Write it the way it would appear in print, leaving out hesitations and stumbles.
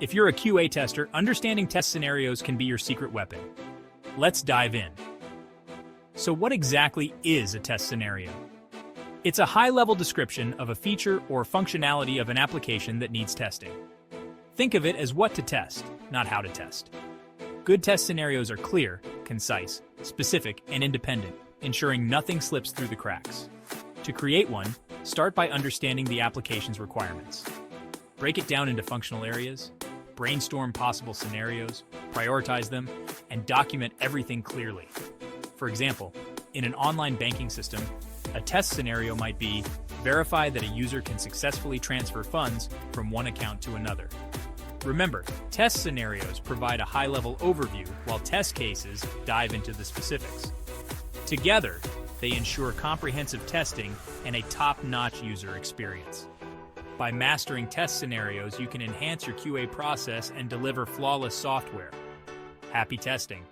If you're a QA tester, understanding test scenarios can be your secret weapon. Let's dive in. So what exactly is a test scenario? It's a high-level description of a feature or functionality of an application that needs testing. Think of it as what to test, not how to test. Good test scenarios are clear, concise, specific, and independent, ensuring nothing slips through the cracks. To create one, start by understanding the application's requirements. Break it down into functional areas, brainstorm possible scenarios, prioritize them, and document everything clearly. For example, in an online banking system, a test scenario might be verify that a user can successfully transfer funds from one account to another. Remember, test scenarios provide a high-level overview, while test cases dive into the specifics. Together, they ensure comprehensive testing and a top-notch user experience. By mastering test scenarios, you can enhance your QA process and deliver flawless software. Happy testing!